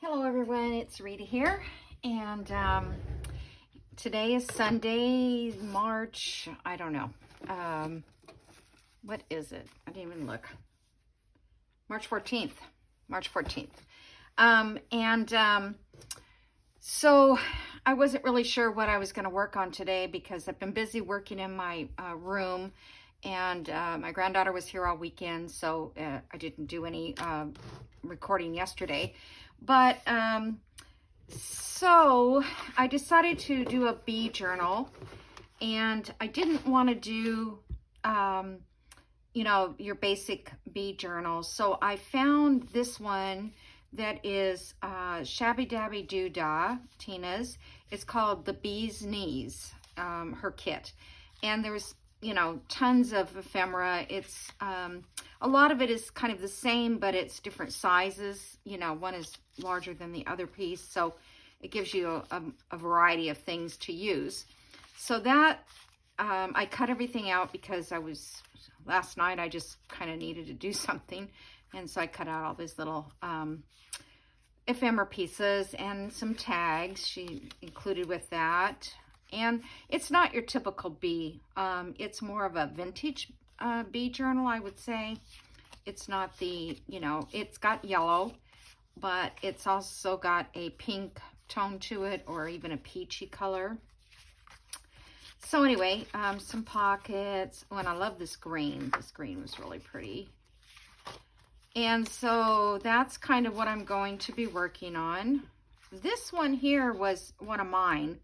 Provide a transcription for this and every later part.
Hello everyone, it's Rita here, and today is Sunday, March, I don't know, what is it? I didn't even look. March 14th, so I wasn't really sure what I was going to work on today because I've been busy working in my room, and my granddaughter was here all weekend, so I didn't do any recording yesterday. But so I decided to do a bee journal, and I didn't want to do you know, your basic bee journal. So I found this one that is Shabby Dabby Doodah, Tina's. It's called the Bee's Knees, her kit. And there's, you know, tons of ephemera. It's a lot of it is kind of the same, but it's different sizes. You know, one is larger than the other piece, so it gives you a variety of things to use. So that I cut everything out because last night I just kind of needed to do something, and so I cut out all these little ephemera pieces and some tags she included with that. And it's not your typical bee. It's more of a vintage bee journal, I would say. It's not the, you know, it's got yellow, but it's also got a pink tone to it, or even a peachy color. So anyway, some pockets. Oh, and I love this green. This green was really pretty. And so that's kind of what I'm going to be working on. This one here was one of mine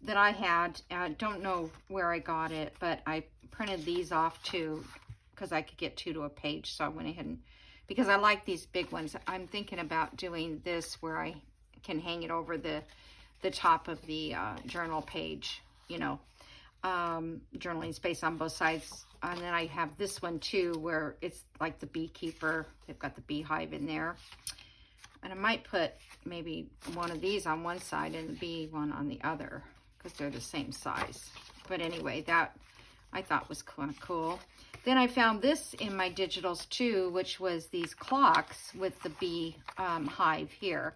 that I had. I don't know where I got it, but I printed these off too because I could get 2 to a page. So I went ahead and, because I like these big ones, I'm thinking about doing this where I can hang it over the top of the journal page, you know, journaling space on both sides. And then I have this one too where it's like the beekeeper. They've got the beehive in there. And I might put maybe one of these on one side and the bee one on the other, because they're the same size. But anyway, that I thought was kind of cool. Then I found this in my digitals too, which was these clocks with the bee hive here.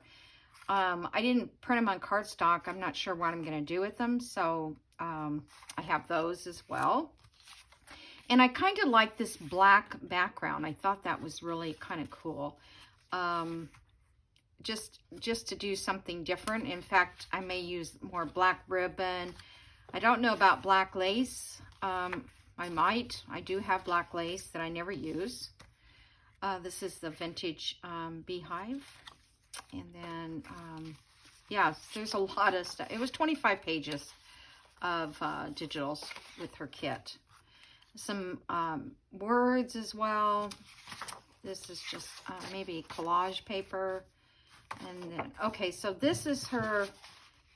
I didn't print them on cardstock. I'm not sure what I'm going to do with them, so I have those as well. And I kind of like this black background. I thought that was really kind of cool. Just to do something different. In fact, I may use more black ribbon. I don't know about black lace. I might. I do have black lace that I never use. This is the vintage beehive. And then, yeah, there's a lot of stuff. It was 25 pages of digitals with her kit. Some words as well. This is just maybe collage paper. And then, okay, so this is her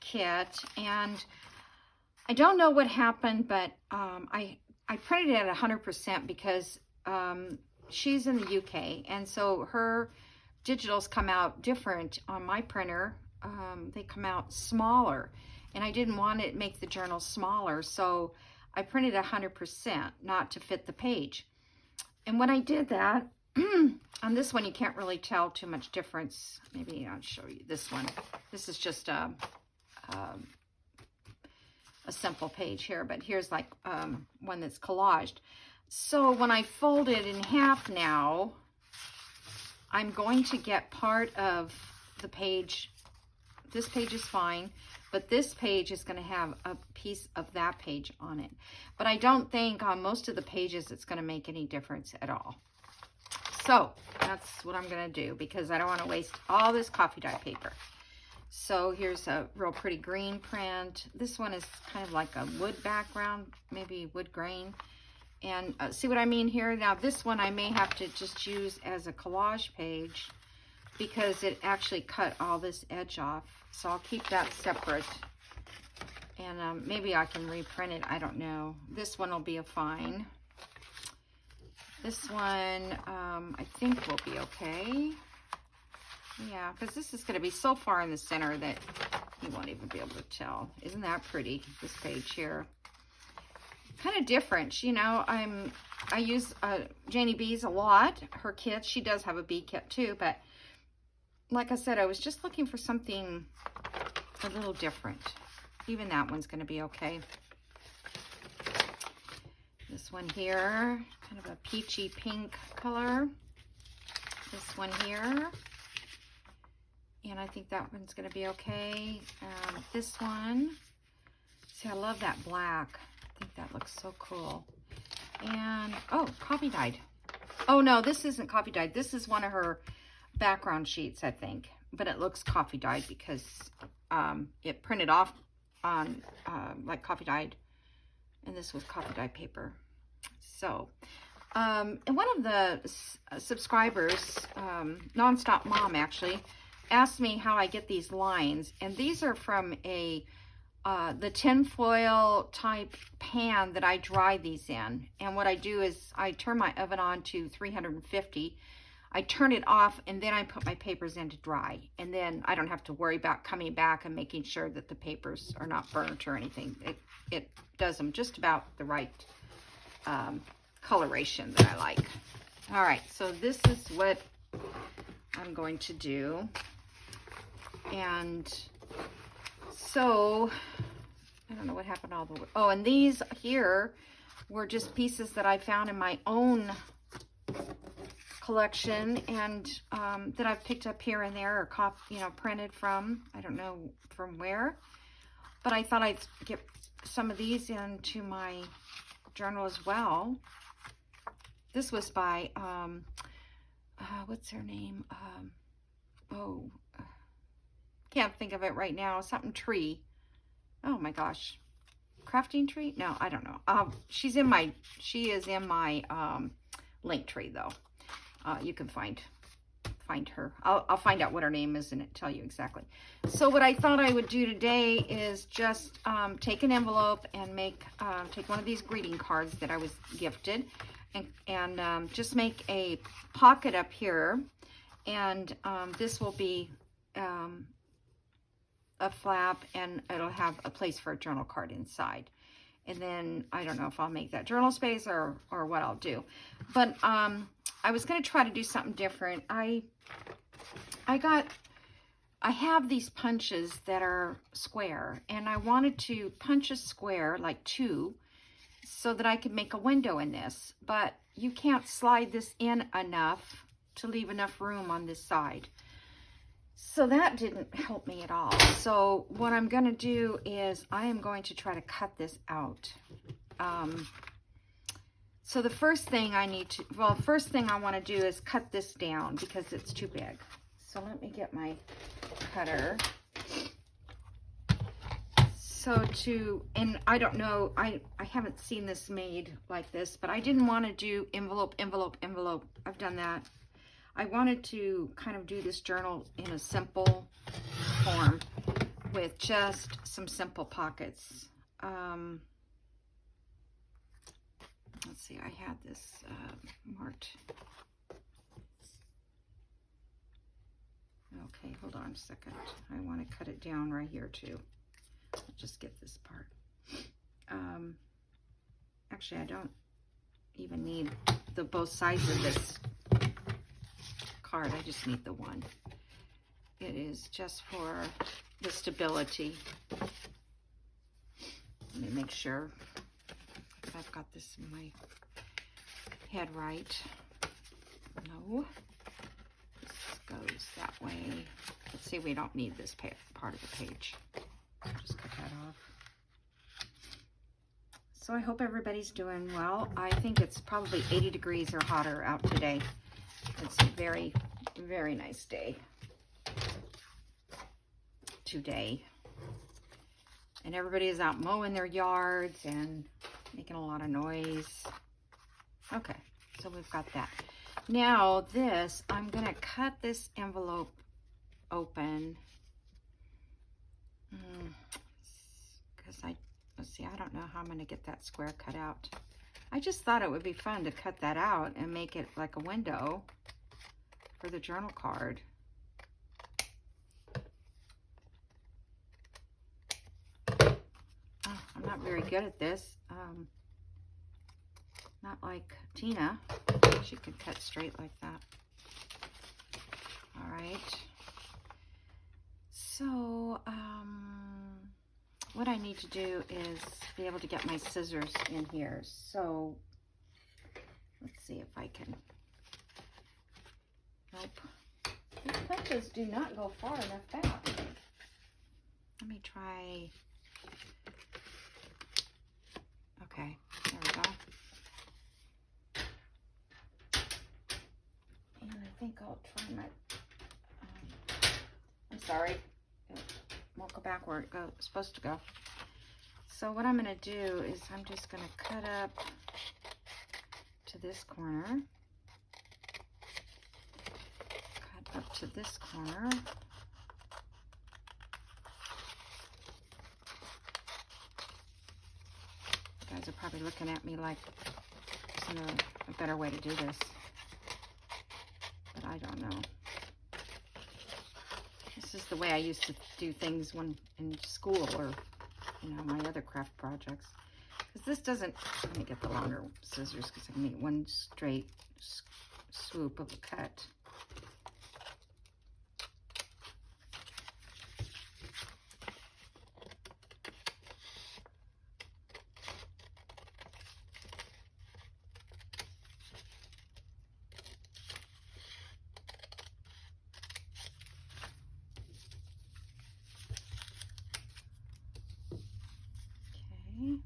kit, and I don't know what happened, but I printed it at 100% because she's in the UK, and so her digitals come out different on my printer. They come out smaller, and I didn't want to make the journal smaller, so I printed 100%, not to fit the page. And when I did that, on this one, you can't really tell too much difference. Maybe I'll show you this one. This is just a simple page here, but here's like one that's collaged. So when I fold it in half now, I'm going to get part of the page. This page is fine, but this page is going to have a piece of that page on it. But I don't think on most of the pages it's going to make any difference at all. So that's what I'm going to do because I don't want to waste all this coffee dye paper. So here's a real pretty green print. This one is kind of like a wood background, maybe wood grain. And see what I mean here? Now this one I may have to just use as a collage page because it actually cut all this edge off. So I'll keep that separate. And maybe I can reprint it. I don't know. This one will be a fine. This one, I think will be okay. Yeah, because this is going to be so far in the center that you won't even be able to tell. Isn't that pretty, this page here? Kind of different, you know. I use Janie B's a lot, her kit. She does have a bee kit too, but like I said, I was just looking for something a little different. Even that one's going to be okay. This one here, kind of a peachy pink color. This one here. And I think that one's going to be okay. This one. See, I love that black. I think that looks so cool. And, oh, coffee dyed. Oh, no, this isn't coffee dyed. This is one of her background sheets, I think. But it looks coffee dyed because it printed off on like coffee dyed. And this was coffee dyed paper. So, and one of the subscribers, Nonstop Mom actually, asked me how I get these lines. And these are from the tinfoil type pan that I dry these in. And what I do is I turn my oven on to 350. I turn it off and then I put my papers in to dry. And then I don't have to worry about coming back and making sure that the papers are not burnt or anything. It does them just about the right coloration that I like. All right, so this is what I'm going to do. And so, I don't know what happened all the way. Oh, and these here were just pieces that I found in my own collection and that I've picked up here and there or printed from. I don't know from where. But I thought I'd get some of these into my journal as well. This was by, what's her name? Can't think of it right now. Something Tree. Oh my gosh. Crafting Tree? No, I don't know. She is in my link tree though. You can find her. I'll find out what her name is and tell you exactly. So what I thought I would do today is just take an envelope and take one of these greeting cards that I was gifted and just make a pocket up here. And this will be a flap and it'll have a place for a journal card inside. And then I don't know if I'll make that journal space or what I'll do. But I was going to try to do something different. I have these punches that are square and I wanted to punch a square like 2 so that I could make a window in this, but you can't slide this in enough to leave enough room on this side. So that didn't help me at all. So what I'm going to do is I am going to try to cut this out. So the first thing I want to do is cut this down because it's too big. So let me get my cutter. And I don't know, I haven't seen this made like this, but I didn't want to do envelope. I've done that. I wanted to kind of do this journal in a simple form with just some simple pockets. Let's see, I had this marked. Okay, hold on a second. I want to cut it down right here too. I'll just get this part. Actually, I don't even need both sides of this card. I just need the one. It is just for the stability. Let me make sure I've got this in my head right. No, this goes that way. Let's see, we don't need this part of the page. Just cut that off. So I hope everybody's doing well. I think it's probably 80 degrees or hotter out today. It's a very, very nice day today. And everybody is out mowing their yards and making a lot of noise. Okay, so we've got that. Now this, I'm going to cut this envelope open. Because let's see, I don't know how I'm going to get that square cut out. I just thought it would be fun to cut that out and make it like a window for the journal card. Oh, I'm not very good at this. Not like Tina. She could cut straight like that. All right. So, what I need to do is be able to get my scissors in here. So, let's see if I can. Nope. These punches do not go far enough back. Let me try. Okay, there we go. And I think I'll try my, I'm sorry, it won't go back where it's supposed to go. So what I'm going to do is I'm just going to cut up to this corner, cut up to this corner, you guys are probably looking at me like there's a better way to do this, but I don't know. This is the way I used to do things when in school or, you know, my other craft projects. Because this doesn't, let me get the longer scissors because I can make one straight swoop of a cut. Okay.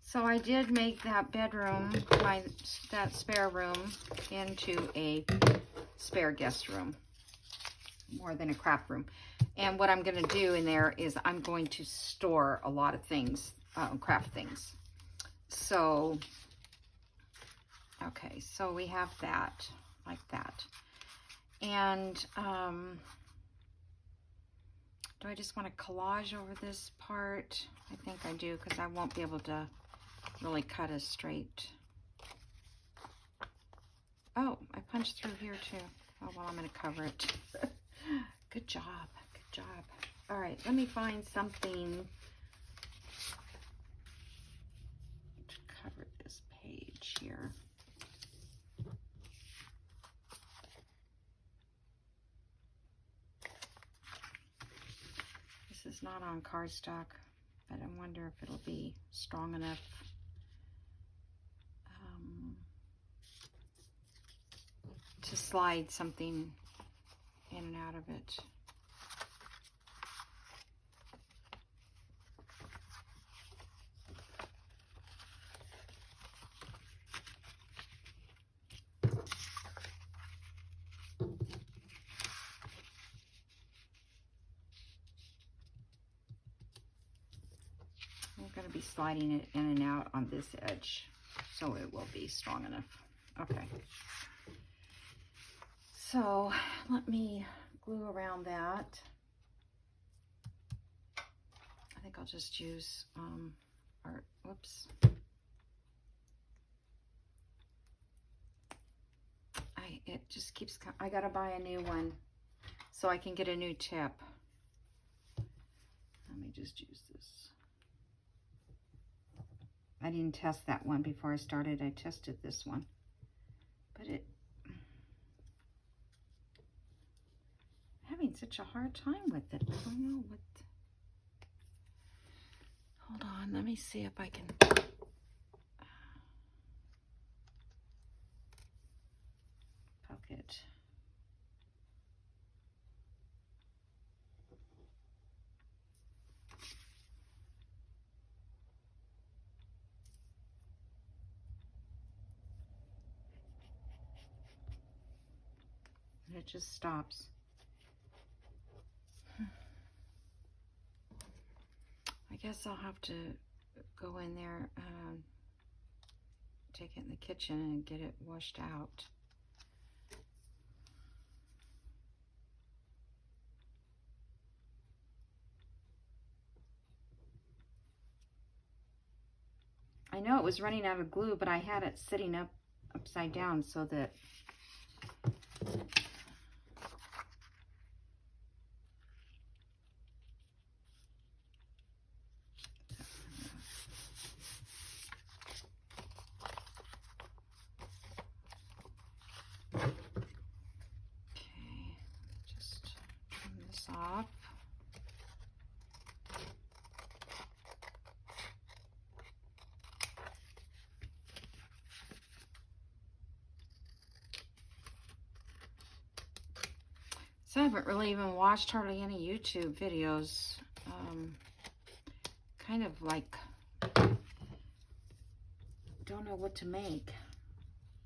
So I did make that bedroom, that spare room, into a spare guest room, more than a craft room. And what I'm going to do in there is I'm going to store a lot of things, craft things. So, okay, so we have that, like that. And do I just want to collage over this part? I think I do, because I won't be able to really cut a straight. Oh, I punched through here too. Oh, well, I'm going to cover it. Good job. Good job. All right, let me find something to cover this page here. This is not on cardstock, but I wonder if it'll be strong enough. To slide something in and out of it. We're going to be sliding it in and out on this edge, so it will be strong enough. Okay. So let me glue around that. I think I'll just use whoops. It just keeps, I gotta buy a new one so I can get a new tip. Let me just use this. I didn't test that one before I started. I tested this one, but I'm having such a hard time with it. I don't know what. Hold on, let me see if I can. Poke it. And it just stops. I guess I'll have to go in there, take it in the kitchen and get it washed out. I know it was running out of glue, but I had it sitting upside down so that So I haven't really even watched hardly any YouTube videos. Kind of like, don't know what to make.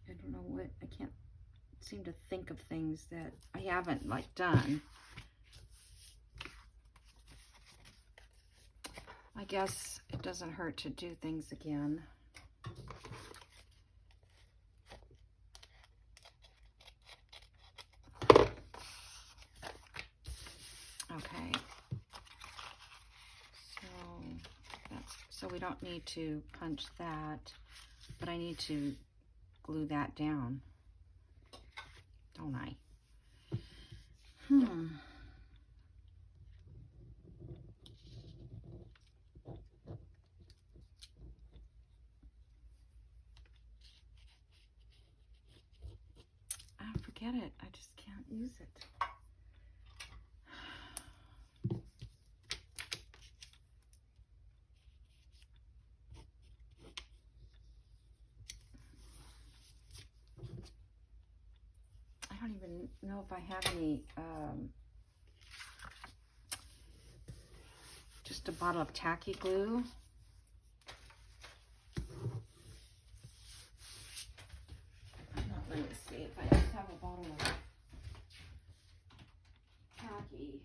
I don't know what, I can't seem to think of things that I haven't like done. I guess it doesn't hurt to do things again. Okay. So we don't need to punch that, but I need to glue that down, don't I? Forget it. I just can't use it. I don't even know if I have any, just a bottle of tacky glue. Let me see if I just have a bottle of tacky.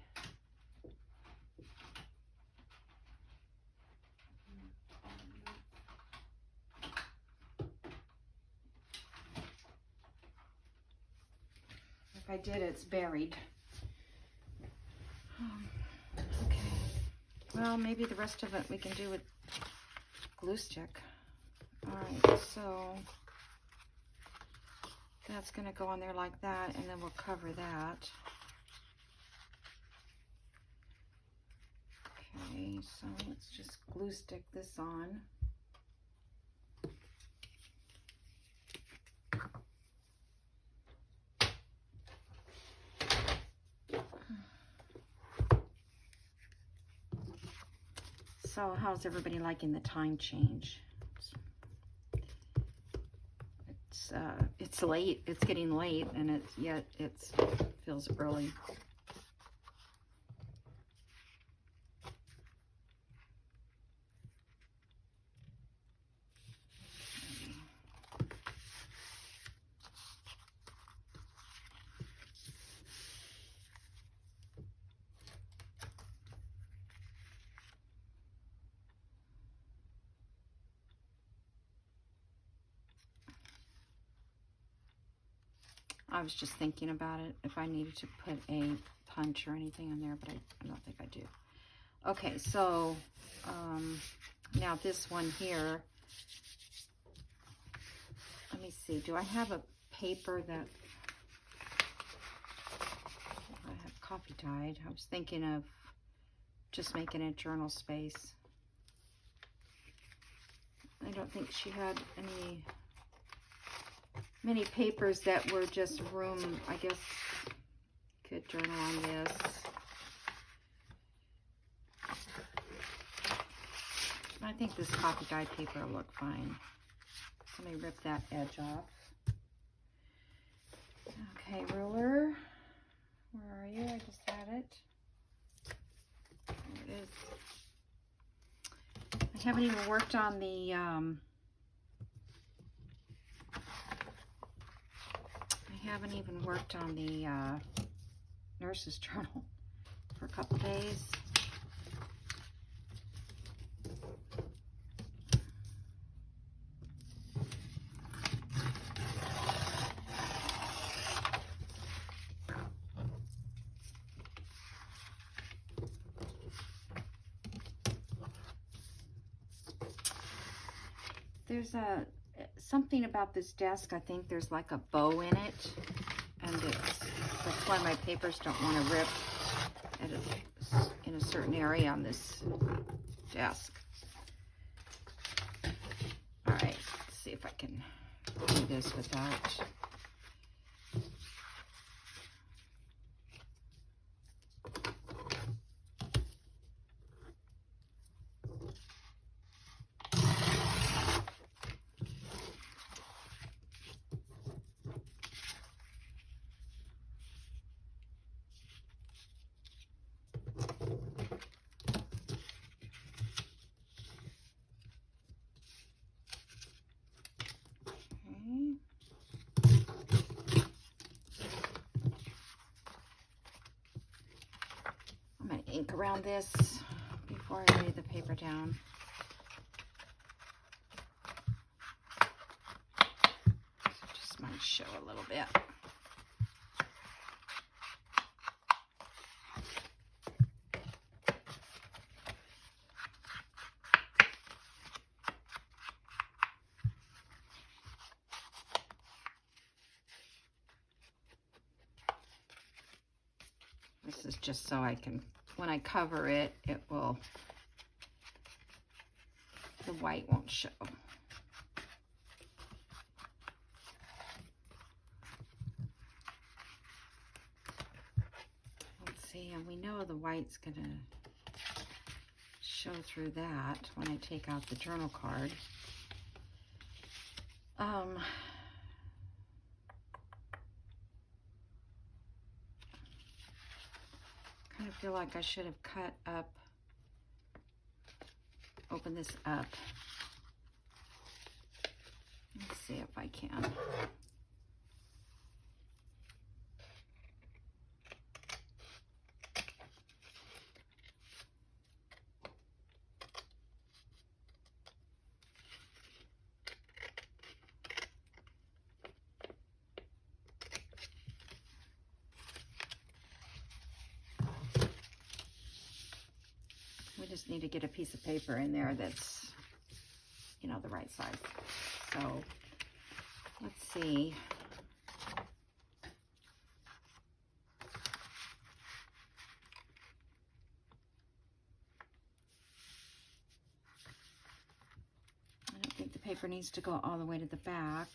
If I did, it's buried. Okay. Well, maybe the rest of it we can do with glue stick. All right, so that's going to go on there like that, and then we'll cover that. Okay, so let's just glue stick this on. So how's everybody liking the time change? It's late. It's getting late, and yet it feels early. I was just thinking about it, if I needed to put a punch or anything on there, but I don't think I do. Okay, so now this one here, let me see, do I have a paper that I have coffee dyed? I was thinking of just making a journal space. I don't think she had many papers that were just room, I guess, could journal on this. I think this coffee dyed paper will look fine. Let me rip that edge off. Okay, ruler. Where are you? I just had it. There it is. I haven't even worked on the nurse's journal for a couple days. There's something about this desk. I think there's like a bow in it, and that's why my papers don't want to rip in a certain area on this desk. All right, let's see if I can do this without. look around this before I lay the paper down. So just might show a little bit. This is just so I can, when I cover it, it will, the white won't show. Let's see, and we know the white's gonna show through that when I take out the journal card. I feel like I should have cut up, open this up. Let's see if I can. We just need to get a piece of paper in there that's, you know, the right size. So let's see. I don't think the paper needs to go all the way to the back.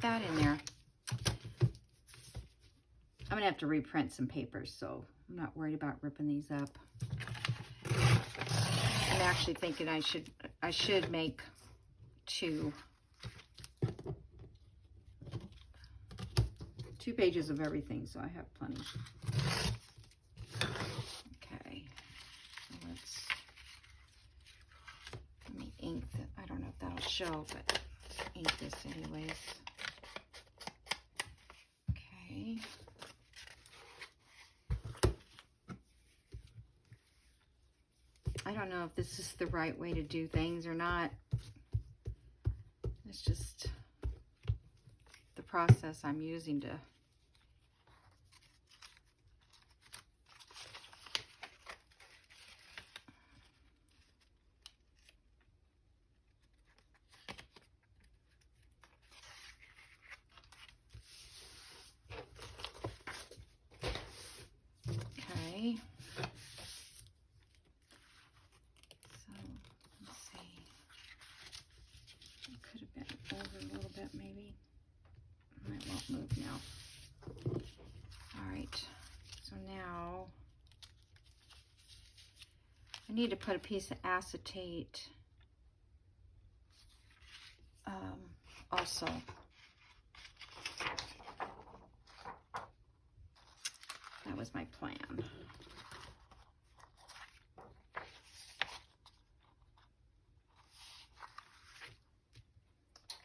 That in there. I'm gonna have to reprint some papers, so I'm not worried about ripping these up. I'm actually thinking I should make two pages of everything, so I have plenty. Okay, so let me ink that. I don't know if that'll show, but ink this anyways. Okay. I don't know if this is the right way to do things or not. It's just the process I'm using to okay. So let's see. It could have been over a little bit maybe. It won't move now. All right. So now I need to put a piece of acetate also. That was my plan.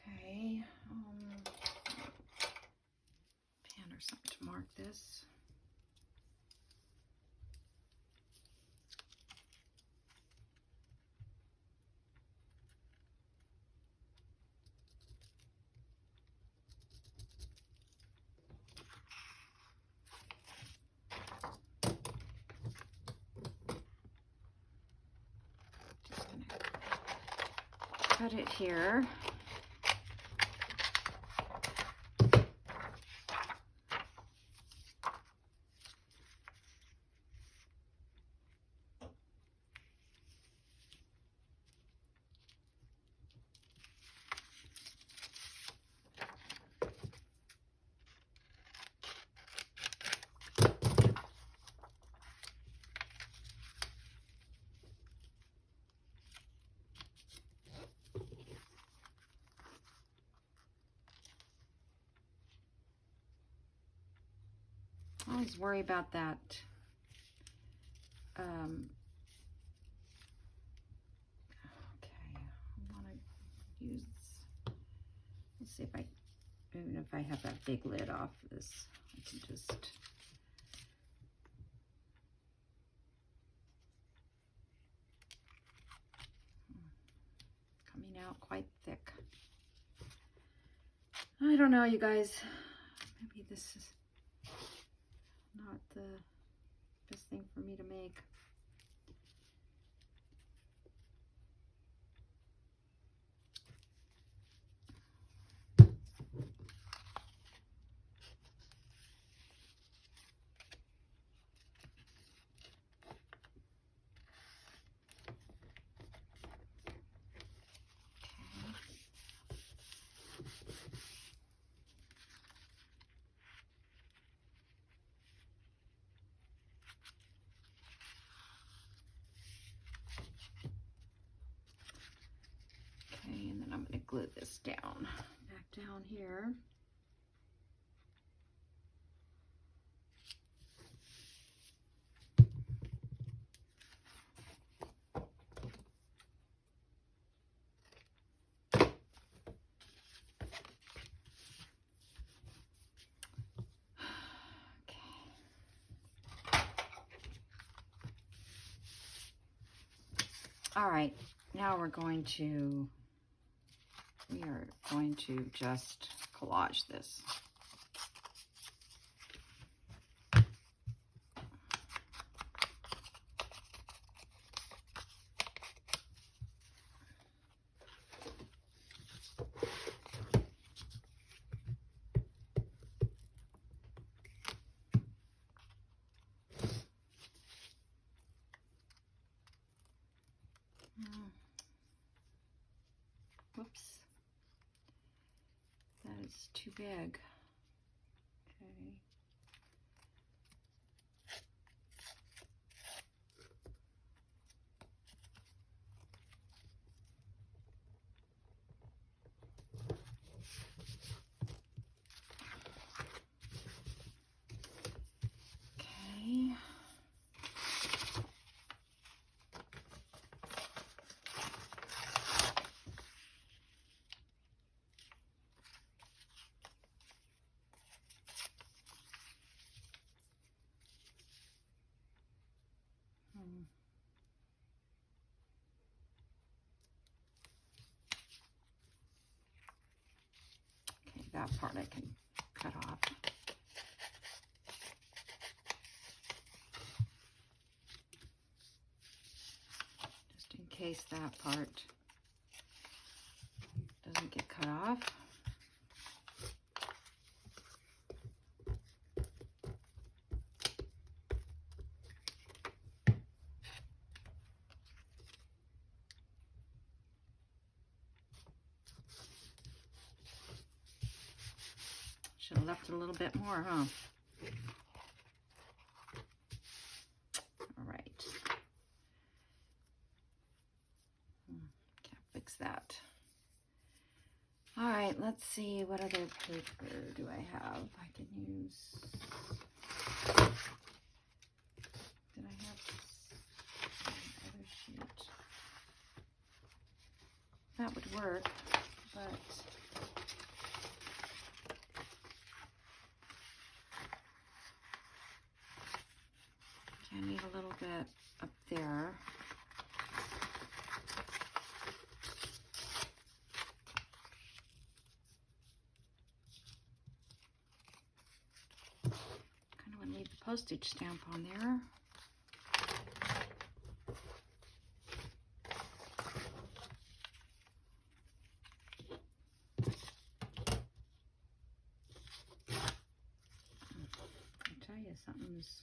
Okay, pen or something to mark this. Cut it here. I always worry about that use, let's see if I, even if I have that big lid off this, I can just, coming out quite thick. I don't know, you guys, maybe this is not the best thing for me to make. Okay, and then I'm going to glue this down, back down here. All right, now we are going to just collage this. Whoops, that is too big. Okay. Okay. Okay, that part I can cut off. Just in case that part doesn't get cut off. Should have left it a little bit more, huh? All right. Can't fix that. All right, let's see, what other paper do I have? I can use, did I have another sheet? That would work, but I need a little bit up there. Kind of want to leave the postage stamp on there. I tell you, something's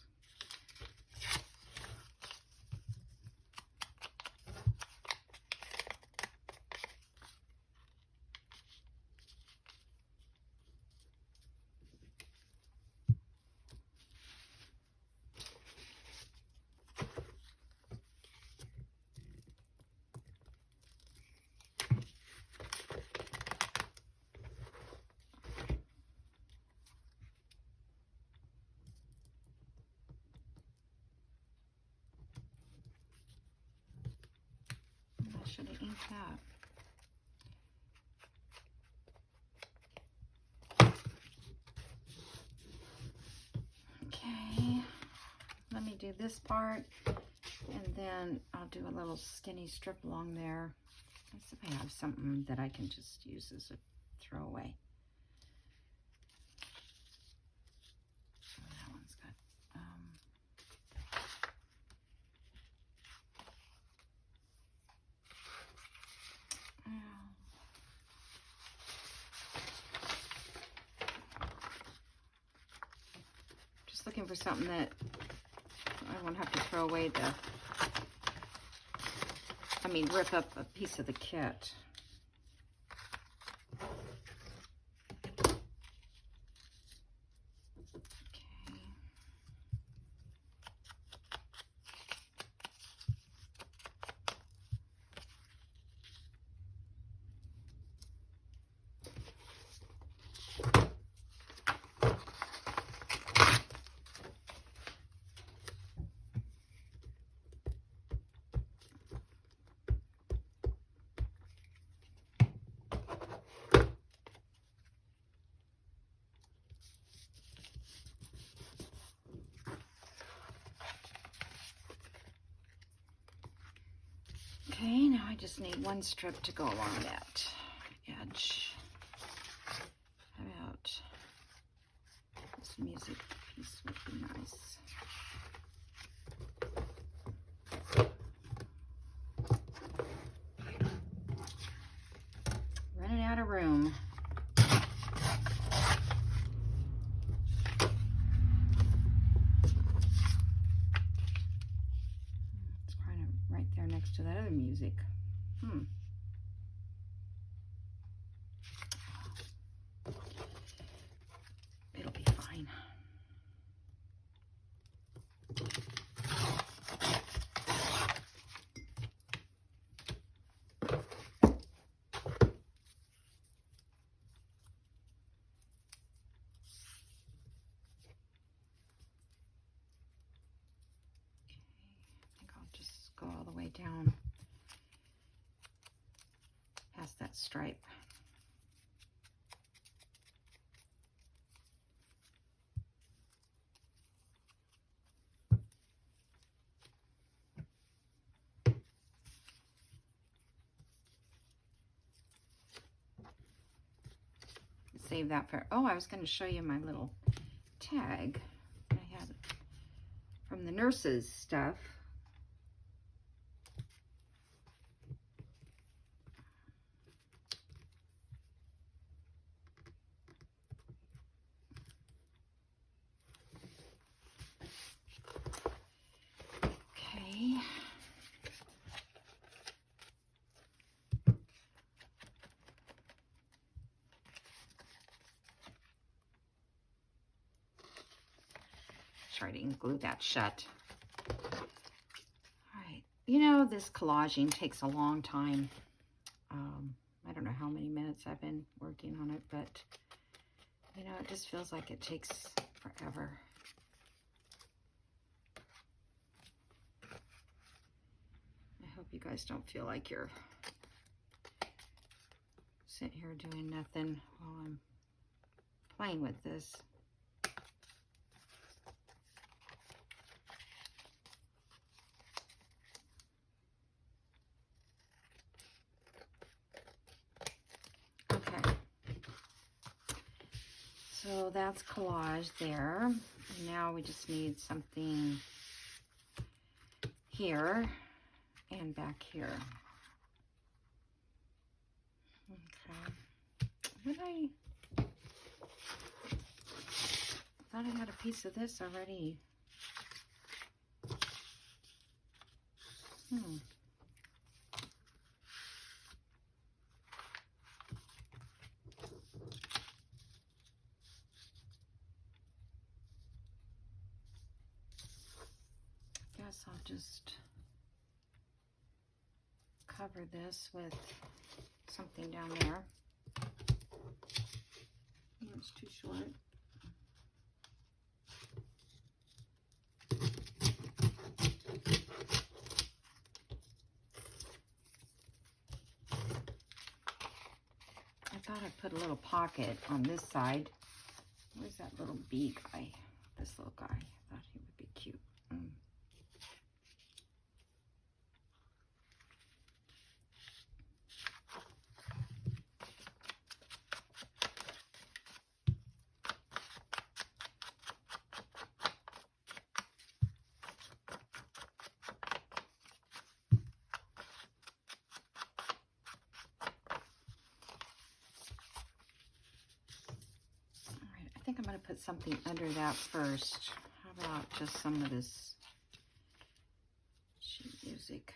should have inked that. do this part, and then I'll do a little skinny strip along there. Let's see if I have something that I can just use as a throwaway. Oh, that one's got, just looking for something that I won't have to throw away rip up a piece of the kit. Okay, now I just need one strip to go along that edge. How about this music piece would be nice. Running out of room. Right there next to that other music. It'll be fine. Go all the way down past that stripe. Save that for, oh, I was going to show you my little tag I had from the nurse's stuff. Try to glue that shut. All right, you know, this collaging takes a long time. I don't know how many minutes I've been working on it, but you know, it just feels like it takes forever. I hope you guys don't feel like you're sitting here doing nothing while I'm playing with this. So that's collage there. Now we just need something here and back here. Okay. I thought I had a piece of this already. Guess I'll just cover this with something down there. It's too short. I thought I'd put a little pocket on this side. Where's that little bee guy? This little guy. I thought he would be cute. think I'm going to put something under that first. How about just some of this sheet music?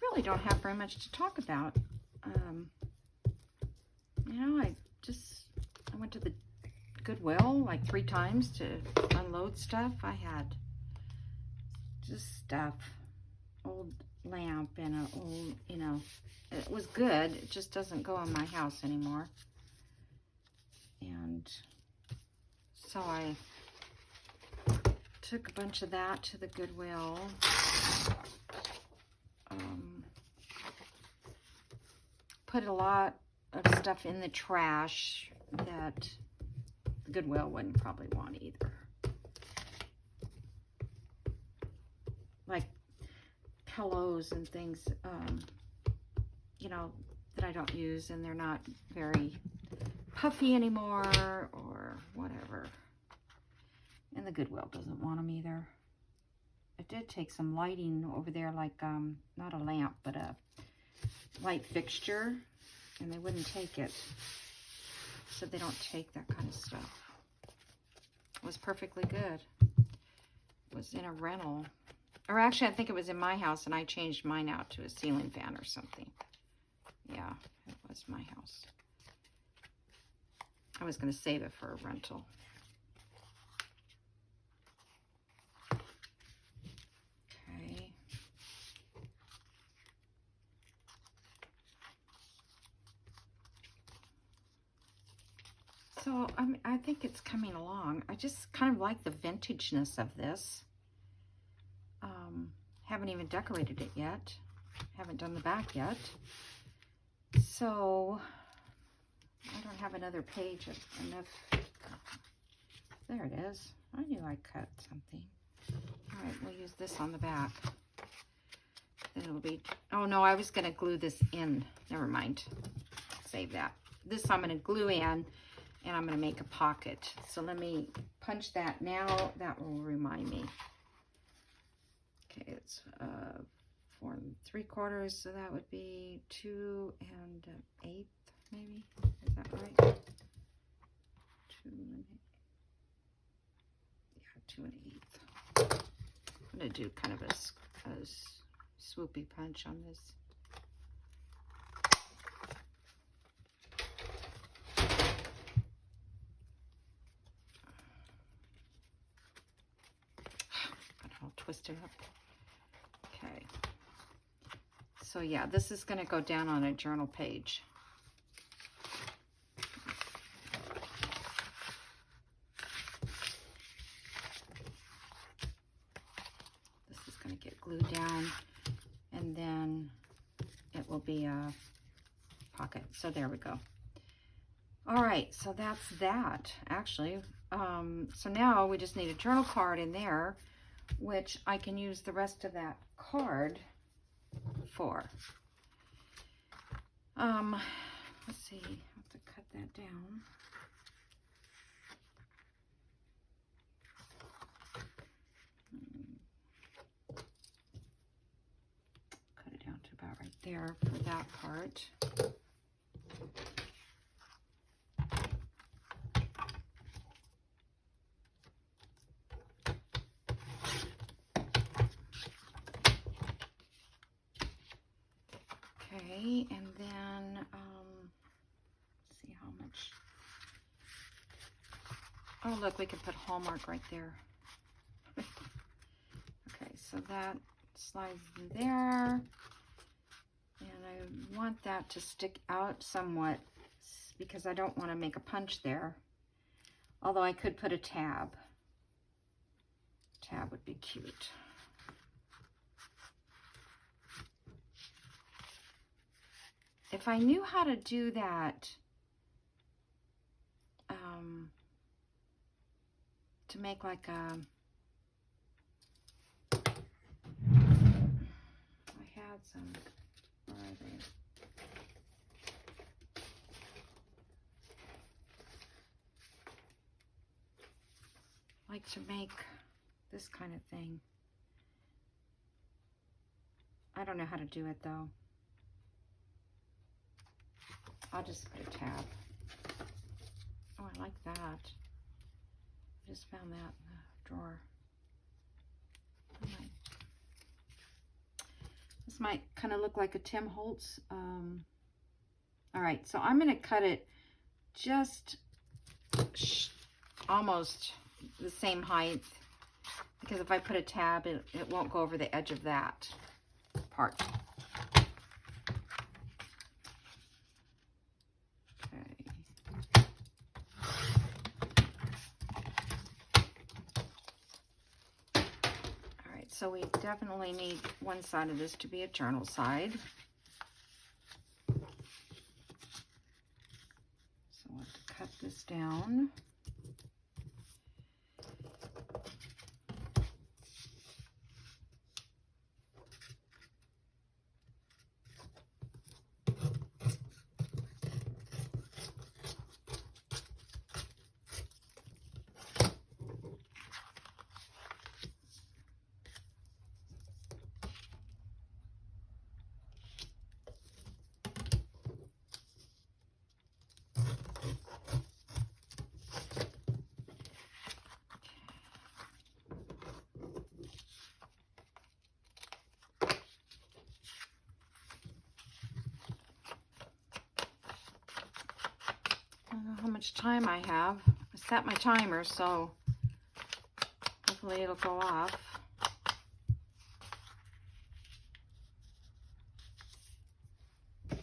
Really don't have very much to talk about. You know, I went to the Goodwill like 3 times to unload stuff. I had just stuff, old lamp and an old, you know, it was good. It just doesn't go in my house anymore. And so I took a bunch of that to the Goodwill. Put a lot of stuff in the trash that the Goodwill wouldn't probably want either. Like pillows and things, you know, that I don't use and they're not very puffy anymore or whatever. And the Goodwill doesn't want them either. I did take some lighting over there, like, not a lamp, but a light fixture, and they wouldn't take it. So they don't take that kind of stuff. It was perfectly good. It was in a rental. Or actually, I think it was in my house, and I changed mine out to a ceiling fan or something. Yeah, it was my house. I was going to save it for a rental. Okay. So I think it's coming along. I just kind of like the vintageness of this. Haven't even decorated it yet. Haven't done the back yet. So I don't have another page of enough. There it is. I knew I cut something. All right, we'll use this on the back. Then it'll be, oh no, I was gonna glue this in. Never mind. Save that. This I'm gonna glue in, and I'm gonna make a pocket. So let me punch that now. That will remind me. Okay, it's 4 3/4, so that would be 2 1/8, maybe. Is that right? 2 1/8. Yeah, 2 1/8. I'm gonna do kind of a swoopy punch on this. Got it all twisted up. Okay. So yeah, this is going to go down on a journal page. This is going to get glued down, and then it will be a pocket. So there we go. All right, so that's that, actually. So now we just need a journal card in there, which I can use the rest of that card for. Let's see, I have to cut that down. Cut it down to about right there for that part. Okay, and then see how much Oh, look, we can put Hallmark right there. Okay, so that slides in there. And I want that to stick out somewhat because I don't want to make a punch there. Although I could put a tab. Tab would be cute. If I knew how to do that, to make like a, I had some, where are they? Like to make this kind of thing. I don't know how to do it though. I'll just put a tab. Oh, I like that. I just found that in the drawer. Right. This might kind of look like a Tim Holtz. All right, so I'm going to cut it just almost the same height, because if I put a tab, it won't go over the edge of that part. Okay. All right, so we definitely need one side of this to be a journal side. So I want to cut this down. I don't know how much time I have. I set my timer, so hopefully it'll go off. Okay,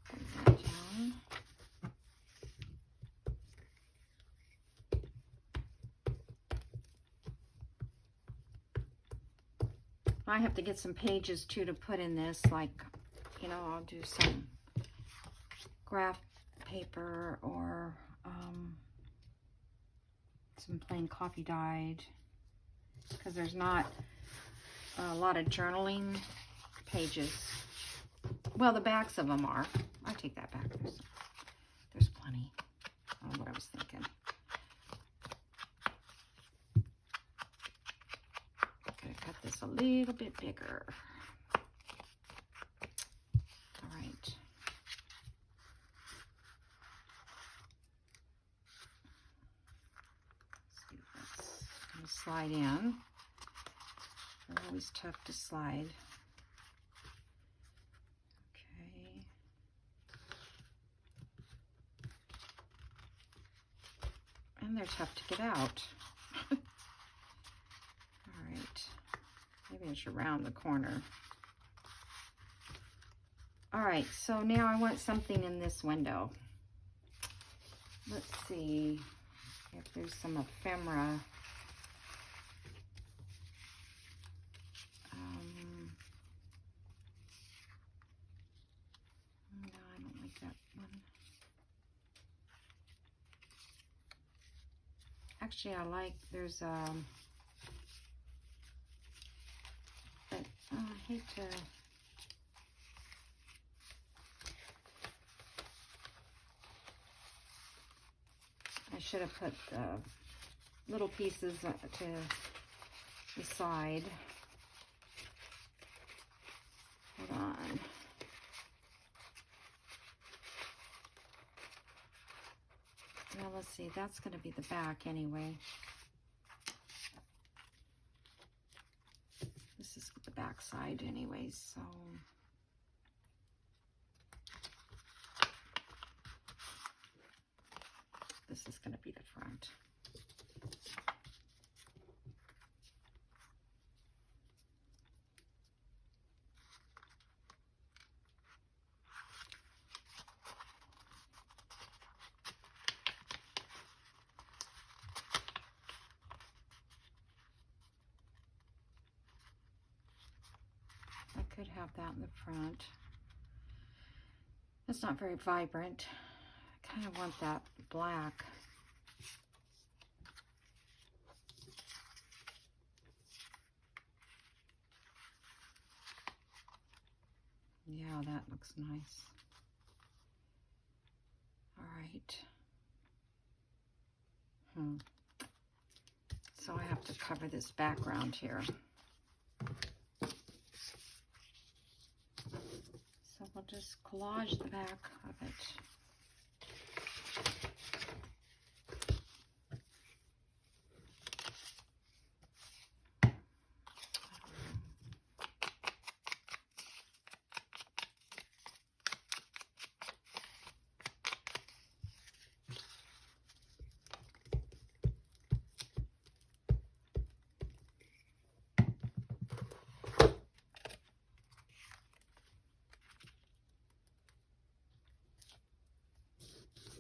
put that down. I have to get some pages too to put in this, like, you know, I'll do some graph paper or some plain coffee dyed, because there's not a lot of journaling pages. Well, the backs of them are. I take that back. There's plenty. I don't know what I was thinking. Gotta cut this a little bit bigger. All right. Slide in. They're always tough to slide. Okay. And they're tough to get out. All right. Maybe I should round the corner. All right, so now I want something in this window. Let's see if there's some ephemera. No, I don't like that one. Actually, I like, there's but oh, I hate to, I should have put little pieces to the side. Hold on. Now let's see, that's going to be the back anyway. This is the back side anyways, so. this is going to be the front. I could have that in the front. It's not very vibrant. I kind of want that black. Yeah, that looks nice. All right. So I have to cover this background here. So we'll just collage the back of it.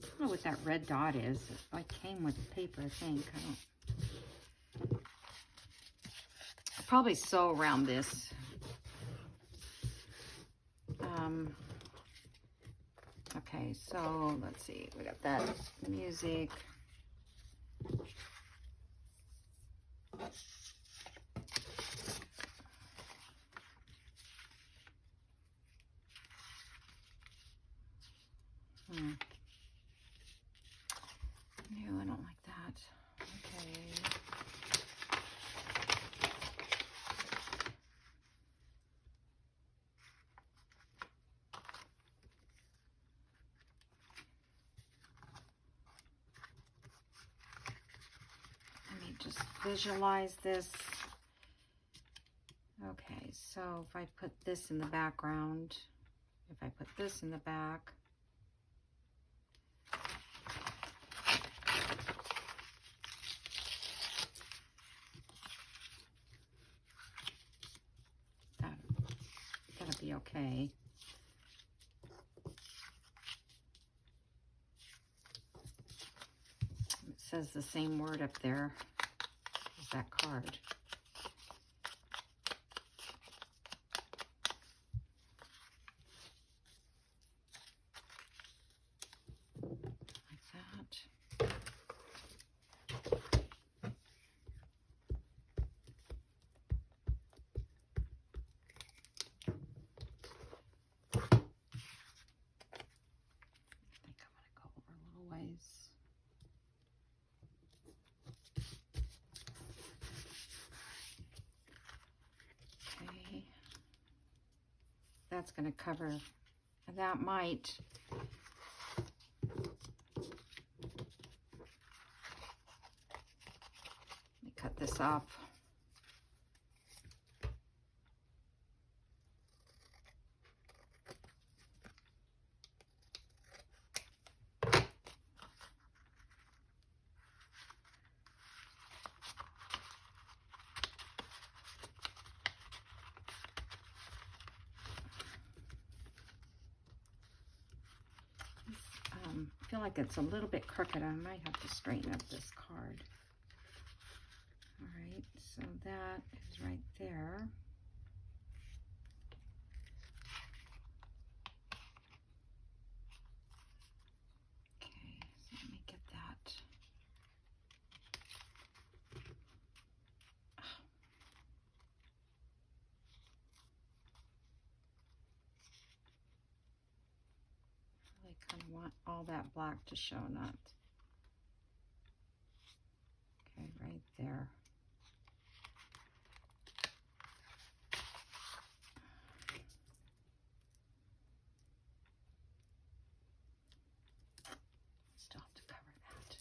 I don't know what that red dot is. It like came with the paper, I think. I'll probably sew around this. Okay, so let's see. We got that music. No, I don't like that. Okay. Let me just visualize this. Okay, so if I put this in the background, if I put this in the back, that'll be okay. It says the same word up there as that card. That's going to cover, that might, let me cut this off. I feel like it's a little bit crooked. I might have to straighten up this card. All right, so that is right there. Okay, so let me get that. I kind of want all that black to show, not. Okay, right there. Still have to cover that.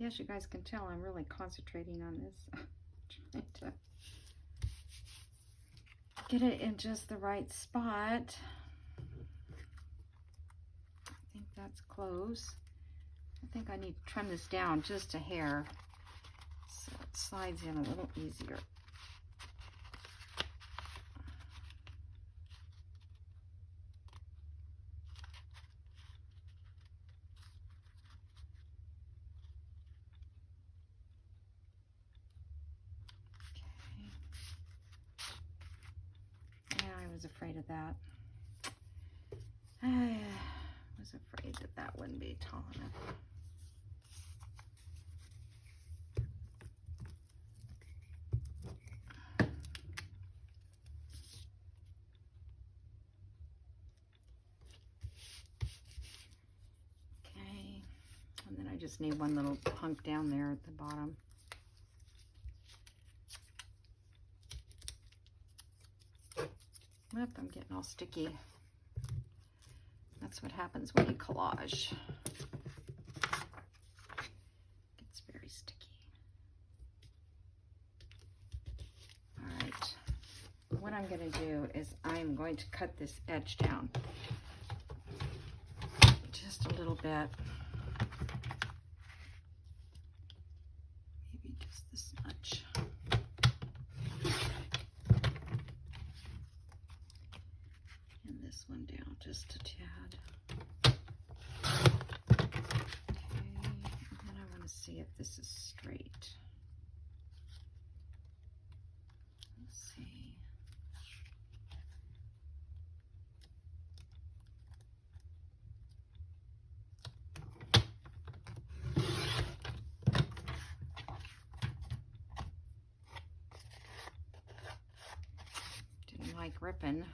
Yes, you guys can tell I'm really concentrating on this. Trying to get it in just the right spot. I think that's close. I think I need to trim this down just a hair so it slides in a little easier. I was afraid of that. I was afraid that that wouldn't be tall enough. Okay, and then I just need one little hunk down there at the bottom. Oop, I'm getting all sticky. That's what happens when you collage. It's very sticky. All right. What I'm going to do is I'm going to cut this edge down just a little bit. Maybe just this much. And this one down just a tad. See if this is straight. Let's see. Didn't like ripping.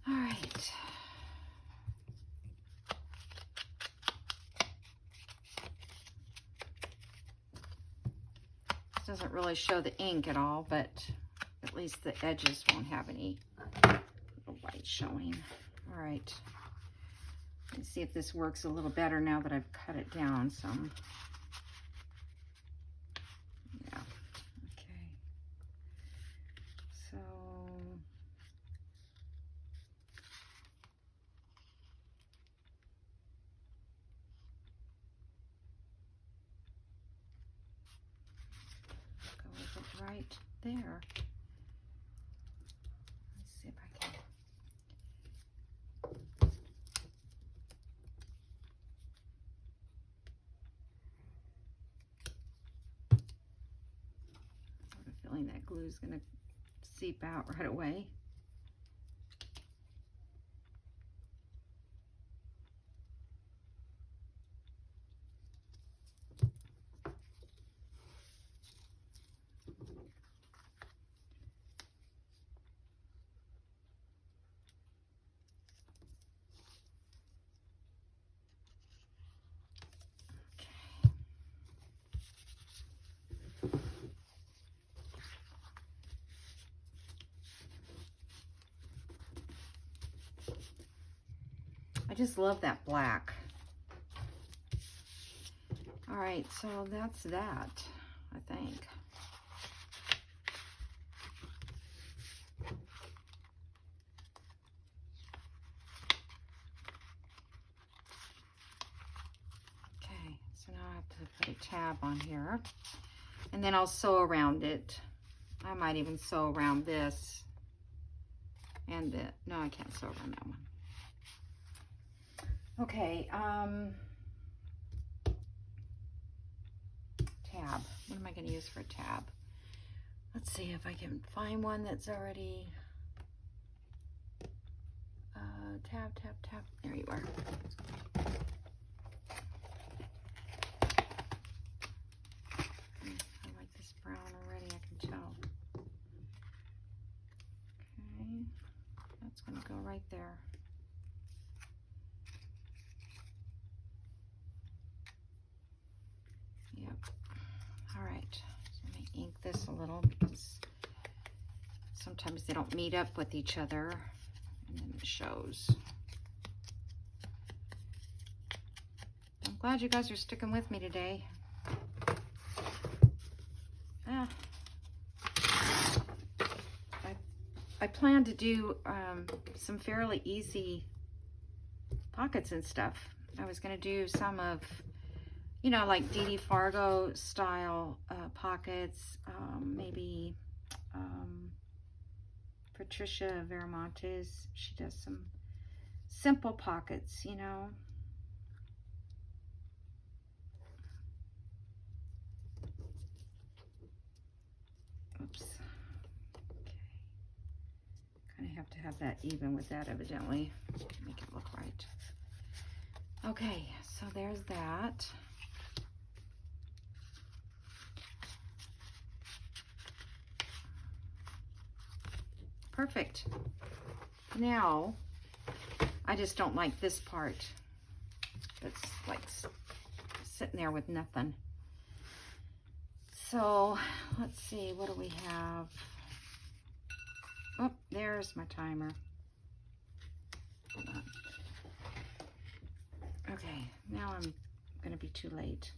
All right. This doesn't really show the ink at all, but at least the edges won't have any white showing. All right. Let's see if this works a little better now that I've cut it down some. Yeah. Okay. So go with it right there. Let's see if I can. I have a feeling that glue is going to seep out right away. I just love that black. All right, so that's that, I think. Okay, so now I have to put a tab on here, and then I'll sew around it. I might even sew around this and the, no, I can't sew around that one. Okay, tab. What am I going to use for a tab? Let's see if I can find one that's already tab. There you are. right there. Yep. All right. So let me ink this a little because sometimes they don't meet up with each other and then it shows. I'm glad you guys are sticking with me today. I plan to do some fairly easy pockets and stuff. I was going to do some of, you know, like Dee Fargo style pockets, maybe Patricia Veramontes. She does some simple pockets, you know. Oops. Okay. Kind of have to have that even with that, evidently, to make it look right. Okay, so there's that. Perfect. Now, I just don't like this part. It's like sitting there with nothing. So, let's see, what do we have? Oh, there's my timer. Hold on. Okay, now I'm going to be too late.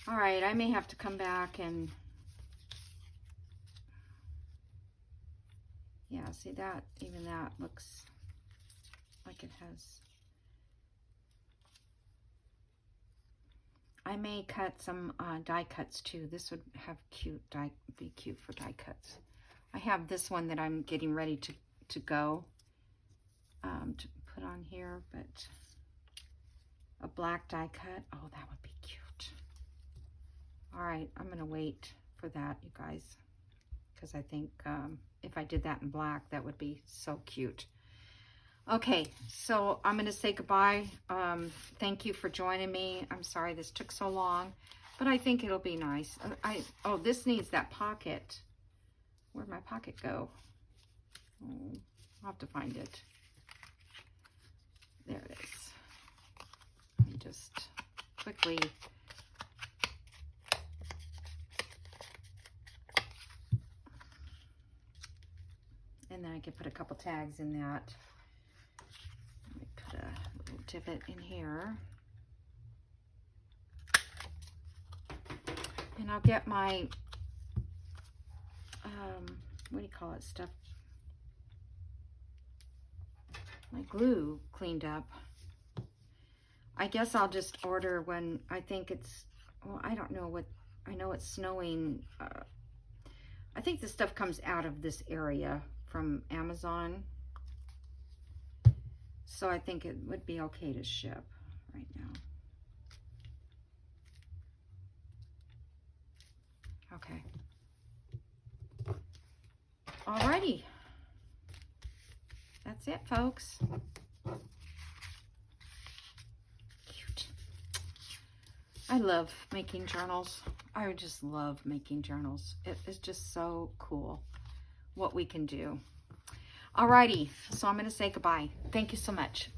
All right, I may have to come back and, yeah, see that, even that looks like it has. I may cut some die cuts too. This would have be cute for die cuts. I have this one that I'm getting ready to go to put on here, but a black die cut. Oh, that would be cute. All right, I'm gonna wait for that, you guys, because I think if I did that in black, that would be so cute. Okay, so I'm gonna say goodbye. Thank you for joining me. I'm sorry this took so long, but I think it'll be nice. Oh, this needs that pocket. Where'd my pocket go? Oh, I'll have to find it. There it is. Let me just quickly. And then I can put a couple tags in that. Let me put a little divot in here. And I'll get my, what do you call it, stuff? My glue cleaned up. I guess I'll just order when I think it's, well, I don't know what, I know it's snowing. I think this stuff comes out of this area from Amazon. So I think it would be okay to ship right now. Okay. Alrighty. That's it, folks. Cute. I love making journals. I just love making journals. It is just so cool what we can do. Alrighty, so I'm going to say goodbye. Thank you so much.